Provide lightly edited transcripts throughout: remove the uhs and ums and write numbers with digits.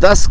10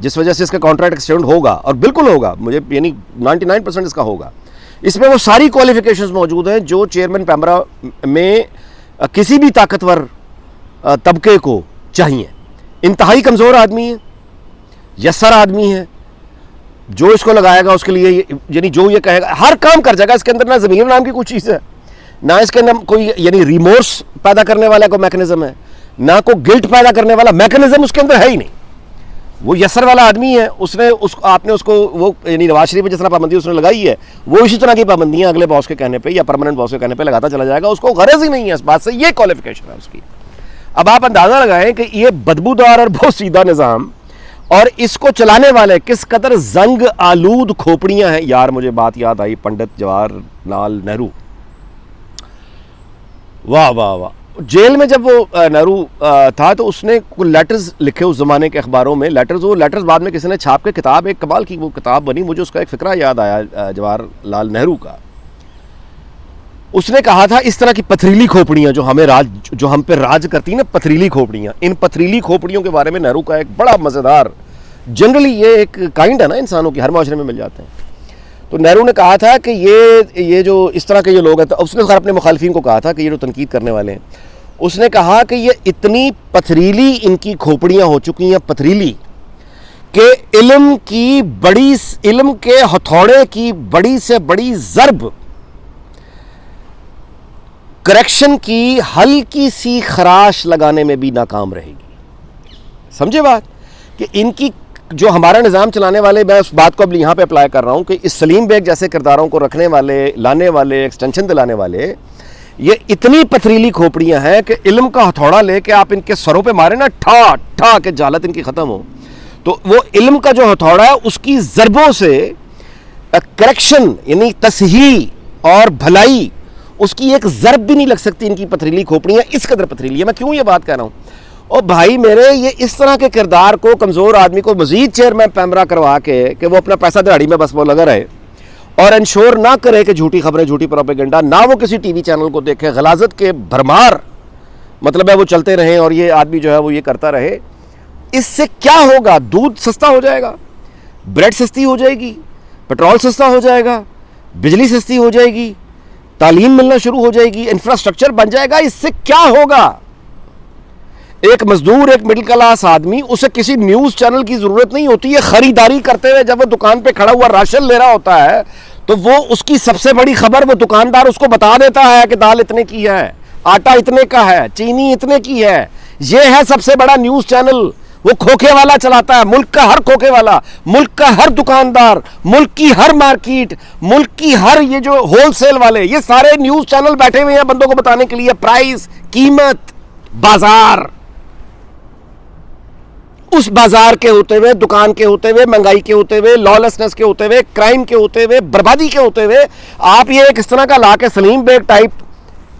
جس وجہ سے اس کا کانٹریکٹ ایکسٹینڈ ہوگا, اور بالکل ہوگا, مجھے یعنی 99% اس کا ہوگا, اس میں وہ ساری کوالیفیکیشنز موجود ہیں جو چیئرمین پیمرا میں کسی بھی طاقتور طبقے کو چاہیے. انتہائی کمزور آدمی ہے, یسر آدمی ہے, جو اس کو لگائے گا اس کے لیے یعنی جو یہ کہے گا ہر کام کر جائے گا. اس کے اندر نہ ضمیر نام کی کوئی چیز ہے, نہ اس کے اندر کوئی یعنی ریمورس پیدا کرنے والا کوئی میکنزم ہے, نہ کوئی گلٹ پیدا کرنے والا میکنزم اس کے اندر ہے ہی نہیں. وہ یسر والا آدمی ہے. آپ نے اس کو وہ یعنی نواز شریف پہ جس طرح پابندی اس نے لگائی ہے, وہ اسی طرح کی پابندیاں اگلے باس کے کہنے پہ یا پرماننٹ باس کے کہنے پہ لگاتا چلا جائے گا. اس کو غرض ہی نہیں ہے اس بات سے, یہ کوالیفیکیشن ہے اس کی. اب آپ اندازہ لگائیں کہ یہ بدبودار اور بہت سیدھا نظام, اور اس کو چلانے والے کس قدر زنگ آلود کھوپڑیاں ہیں. یار مجھے بات یاد آئی پنڈت جواہر لال نہرو, واہ واہ واہ. جیل میں جب وہ نہرو تھا تو اس نے کچھ لیٹرز لکھے اس زمانے کے اخباروں میں, وہ لیٹرز بعد میں کسی نے چھاپ کے کتاب, ایک کمال کی وہ کتاب بنی. مجھے اس کا ایک فقرہ یاد آیا جواہر لال نہرو کا. اس نے کہا تھا اس طرح کی پتھریلی کھوپڑیاں جو ہم پہ راج کرتی ہیں نا, پتھریلی کھوپڑیاں, ان پتھریلی کھوپڑیوں کے بارے میں نہرو کا ایک بڑا مزیدار, جنرلی یہ ایک کائنڈ ہے نا انسانوں کی, ہر معاشرے میں مل جاتے ہیں. تو نہرو نے کہا تھا کہ یہ جو اس طرح کے یہ لوگ ہیں, اس نے اپنے مخالفین کو کہا تھا کہ یہ جو تنقید کرنے والے ہیں, اس نے کہا کہ یہ اتنی پتھریلی ان کی کھوپڑیاں ہو چکی ہیں, پتھریلی, کہ علم کے ہتھوڑے کی بڑی سے بڑی ضرب کریکشن کی ہلکی سی خراش لگانے میں بھی ناکام رہے گی. سمجھے بات, کہ ان کی جو ہمارا نظام چلانے والے, میں اس بات کو اب یہاں پہ اپلائی کر رہا ہوں کہ اس سلیم بیگ جیسے کرداروں کو رکھنے والے, لانے والے, ایکسٹینشن دلانے والے, یہ اتنی پتھریلی کھوپڑیاں ہیں کہ علم کا ہتھوڑا لے کے آپ ان کے سروں پہ مارے نا, ٹھا ٹھا کے جالت ان کی ختم ہو, تو وہ علم کا جو ہتھوڑا ہے اس کی ضربوں سے کریکشن یعنی تصحیح اور بھلائی, اس کی ایک ضرب بھی نہیں لگ سکتی. ان کی پتھریلی کھوپڑیاں اس قدر پتھریلی ہے. میں کیوں یہ بات کہہ رہا ہوں, اور بھائی میرے, یہ اس طرح کے کردار کو, کمزور آدمی کو مزید چیئرمین پیمرا کروا کے کہ وہ اپنا پیسہ دہاڑی میں بس وہ لگا رہے, اور انشور نہ کرے کہ جھوٹی خبریں, جھوٹی پروپیگنڈا, نہ وہ کسی ٹی وی چینل کو دیکھے, غلاظت کے بھرمار مطلب ہے وہ چلتے رہیں, اور یہ آدمی جو ہے وہ یہ کرتا رہے. اس سے کیا ہوگا؟ دودھ سستا ہو جائے گا, بریڈ سستی ہو جائے گی, پیٹرول سستا ہو جائے گا, بجلی سستی ہو جائے گی, تعلیم ملنا شروع ہو جائے گی, انفراسٹرکچر بن جائے گا. اس سے کیا ہوگا؟ ایک مزدور, ایک مڈل کلاس آدمی, اسے کسی نیوز چینل کی ضرورت نہیں ہوتی ہے. خریداری کرتے ہوئے جب وہ دکان پہ کھڑا ہوا راشن لے رہا ہوتا ہے تو وہ اس کی سب سے بڑی خبر وہ دکاندار اس کو بتا دیتا ہے کہ دال اتنے کی ہے, آٹا اتنے کا ہے, چینی اتنے کی ہے. یہ ہے سب سے بڑا نیوز چینل. وہ کھوکھے والا چلاتا ہے, ملک کا ہر کھوکھے والا, ملک کا ہر دکاندار, ملک کی ہر مارکیٹ, ملک کی ہر یہ جو ہول سیل والے, یہ سارے نیوز چینل بیٹھے ہوئے ہیں بندوں کو بتانے کے لیے پرائز, قیمت, بازار. اس بازار کے ہوتے ہوئے, دکان کے ہوتے ہوئے, مہنگائی کے ہوتے ہوئے, لالسنس کے ہوتے ہوئے, کرائم کے ہوتے ہوئے, بربادی کے ہوتے ہوئے, آپ یہ ایک اس طرح کا لا کے سلیم بیگ ٹائپ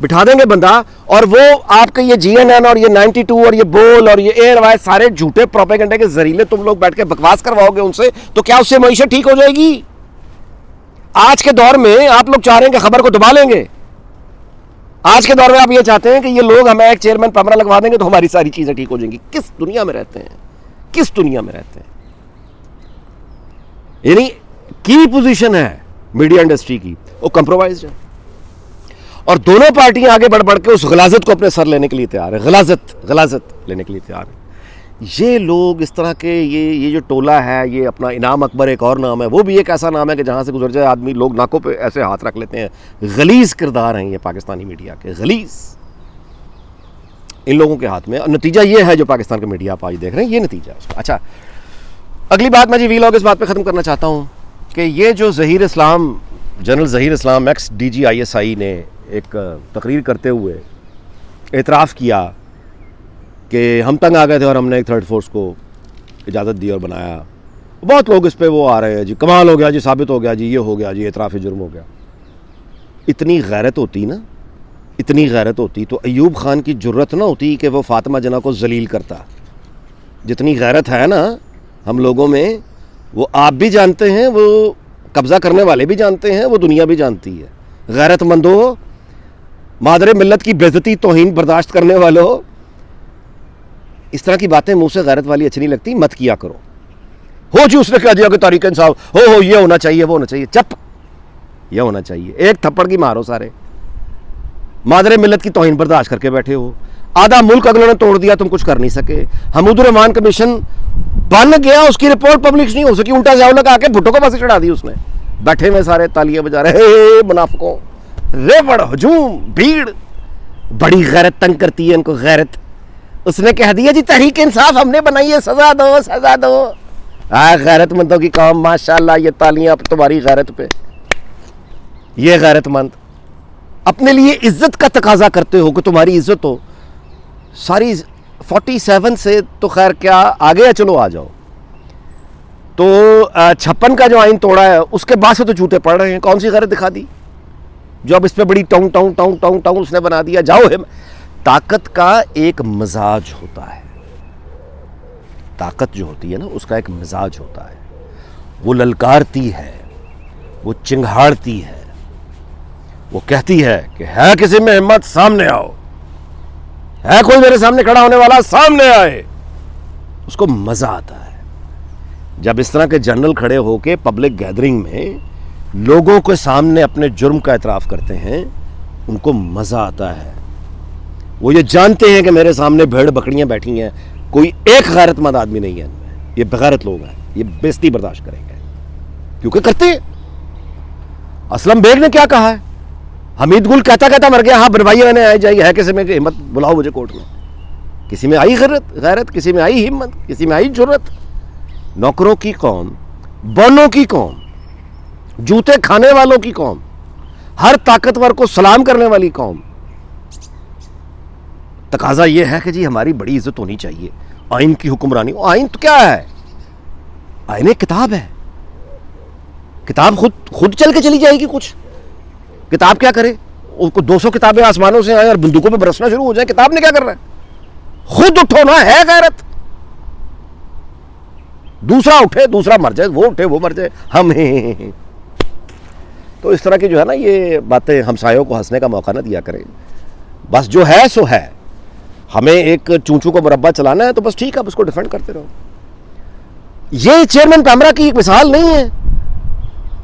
بٹھا دیں گے بندہ, اور وہ آپ کے یہ جی این این اور یہ 92 اور یہ بول اور یہ ایئر وائز سارے جھوٹے پروپیگنڈے کے ذریعے تم لوگ بیٹھ کے بکواس کرواؤ گے ان سے, تو کیا اس سے معیشت ٹھیک ہو جائے گی؟ آج کے دور میں آپ لوگ چاہ رہے ہیں کہ خبر کو دبا لیں گے. آج کے دور میں آپ یہ چاہتے ہیں کہ یہ لوگ ہمیں ایک چیئرمین پیمرا لگوا دیں گے تو ہماری ساری چیزیں ٹھیک ہو جائیں گی. کس دنیا میں رہتے ہیں, کس دنیا میں رہتے ہیں؟ یعنی کی پوزیشن ہے میڈیا انڈسٹری کی, وہ کمپرومائزڈ ہے, اور دونوں پارٹیاں آگے بڑھ بڑھ کے اس غلاظت کو اپنے سر لینے کے لیے تیار ہے, غلاظت لینے کے لیے تیار ہے. یہ لوگ اس طرح کے یہ جو ٹولہ ہے, یہ اپنا انعام اکبر ایک اور نام ہے, وہ بھی ایک ایسا نام ہے کہ جہاں سے گزر جائے آدمی لوگ ناکوں پہ ایسے ہاتھ رکھ لیتے ہیں. غلیظ کردار ہیں یہ پاکستانی میڈیا کے, غلیظ ان لوگوں کے ہاتھ میں, اور نتیجہ یہ ہے جو پاکستان کا میڈیا آپ آج دیکھ رہے ہیں, یہ نتیجہ ہے اس کا. اچھا, اگلی بات میں وی لاگ اس بات پہ ختم کرنا چاہتا ہوں کہ یہ جو Zaheer Islam, general Zaheer Islam ex D G I S I نے ایک تقریر کرتے ہوئے اعتراف کیا کہ ہم تنگ آ گئے تھے اور ہم نے ایک تھرڈ فورس کو اجازت دی اور بنایا. بہت لوگ اس پہ وہ آ رہے ہیں, جی کمال ہو گیا, جی ثابت ہو گیا, جی یہ ہو گیا, جی اعتراف جرم ہو گیا. اتنی غیرت ہوتی نا, اتنی غیرت ہوتی تو ایوب خان کی جرت نہ ہوتی کہ وہ فاطمہ جناح کو ذلیل کرتا. جتنی غیرت ہے نا ہم لوگوں میں, وہ آپ بھی جانتے ہیں, وہ قبضہ کرنے والے بھی جانتے ہیں, وہ دنیا بھی جانتی ہے. غیرت مندو, مادر ملت کی بے عزتی توہین برداشت کرنے والوں, اس طرح کی باتیں منہ سے غیرت والی اچھی نہیں لگتی, مت کیا کرو. ہو جی اس نے کہہ دیا کہ تحریک انصاف ہو یہ ہونا چاہیے وہ ہونا چاہیے. چپ, یہ ہونا چاہیے. ایک تھپڑ کی مارو سارے. مادر ملت کی توہین برداشت کر کے بیٹھے ہو. آدھا ملک اگلوں نے توڑ دیا, تم کچھ کر نہیں سکے. حمود الرحمان کمیشن بن گیا, اس کی رپورٹ پبلش نہیں ہو سکی, الٹا زیاؤ لگا کے بھٹو کو پھانسی چڑھا دی اس نے. بیٹھے میں سارے تالیاں بجا رہے, اے منافقوں, ریوڑ ہجوم بھیڑ, بڑی غیرت تنگ کرتی ہے ان کو غیرت. اس نے کہہ دیا جی تحریک انصاف ہم نے بنائی ہے, سزا دو سزا دو. غیرت مندوں کی قوم, ماشاءاللہ یہ تالیاں تمہاری غیرت پہ. یہ غیرت مند اپنے لیے عزت کا تقاضا کرتے ہو کہ تمہاری عزت ہو. ساری 47 سے تو خیر کیا آگے ہے, چلو آ جاؤ. تو 56 کا جو آئین توڑا ہے اس کے بعد سے تو جوتے پڑ رہے ہیں. کون سی غیرت دکھا دی جو اب اس پہ بڑی ٹاؤں ٹاؤں ٹاؤں ٹاؤں ٹاؤں اس نے بنا دیا. جاؤ, طاقت کا ایک مزاج ہوتا ہے. طاقت جو ہوتی ہے نا اس کا ایک مزاج ہوتا ہے. وہ للکارتی ہے, وہ چنگھاڑتی ہے, وہ کہتی ہے کہ ہے کسی میں ہمت سامنے آؤ, ہے کوئی میرے سامنے کھڑا ہونے والا سامنے آئے. اس کو مزہ آتا ہے جب اس طرح کے جنرل کھڑے ہو کے پبلک گیدرنگ میں لوگوں کے سامنے اپنے جرم کا اعتراف کرتے ہیں. ان کو مزہ آتا ہے. وہ یہ جانتے ہیں کہ میرے سامنے بھیڑ بکریاں بیٹھی ہیں, کوئی ایک غیرت مند آدمی نہیں ہے ان میں, یہ بغیرت لوگ ہیں, یہ بےزتی برداشت کریں گے کیونکہ کرتے ہیں. اسلم بیگ نے کیا کہا ہے, حمید گل کہتا مر گیا, ہاں بنوائیے نے آئی جائی, ہے کسی میں کہ ہمت بلاؤ مجھے کورٹ میں. کسی میں آئی غیرت, کسی میں آئی ہمت, کسی میں آئی جرت. نوکروں کی قوم, بونوں کی قوم, جوتے کھانے والوں کی قوم, ہر طاقتور کو سلام کرنے والی قوم. تقاضا یہ ہے کہ جی ہماری بڑی عزت ہونی چاہیے. آئین کی حکمرانی, آئین تو کیا ہے, آئین ایک کتاب ہے. کتاب خود چل کے چلی جائے گی. کچھ کتاب کیا کرے, 200 کتابیں آسمانوں سے آئیں اور بندوقوں پہ برسنا شروع ہو جائیں, کتاب نے کیا کرنا ہے. خود اٹھو نا, ہے غیرت. دوسرا اٹھے دوسرا مر جائے, وہ اٹھے وہ مر جائے, ہم ہیں. تو اس طرح کی جو ہے نا یہ باتیں ہمسایوں کو ہنسنے کا موقع نہ دیا کریں. بس جو ہے سو ہے. ہمیں ایک چونچو کو مربع چلانا ہے تو بس ٹھیک ہے, اس کو ڈیفینڈ کرتے رہو. یہ چیئرمین پیمرا کی ایک مثال نہیں ہے.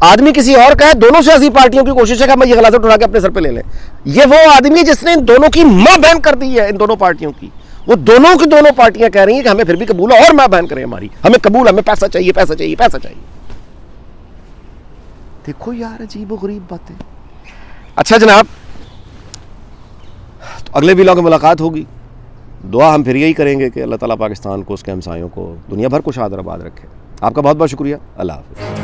آدمی کسی اور کا ہے, دونوں سیاسی پارٹیوں کی کوشش ہے کہ ہم یہ غلاظت اٹھا کے اپنے سر پہ لے لیں. یہ وہ آدمی ہے جس نے ان دونوں کی ماں بہن کر دی ہے, ان دونوں پارٹیوں کی. وہ دونوں کی دونوں پارٹیاں کہہ رہی ہیں کہ ہمیں پھر بھی قبول ہے, اور ماں بہن کریں ہماری, ہمیں قبول, ہمیں پیسہ چاہیے پیسہ چاہیے پیسہ چاہیے. دیکھو یار عجیب و غریب باتیں. اچھا جناب, تو اگلے ویلاگ میں ملاقات ہوگی. دعا ہم پھر یہی کریں گے کہ اللہ تعالیٰ پاکستان کو, اس کے ہمسایوں کو, دنیا بھر کو شاد اور آباد رکھے. آپ کا بہت بہت شکریہ. اللہ حافظ.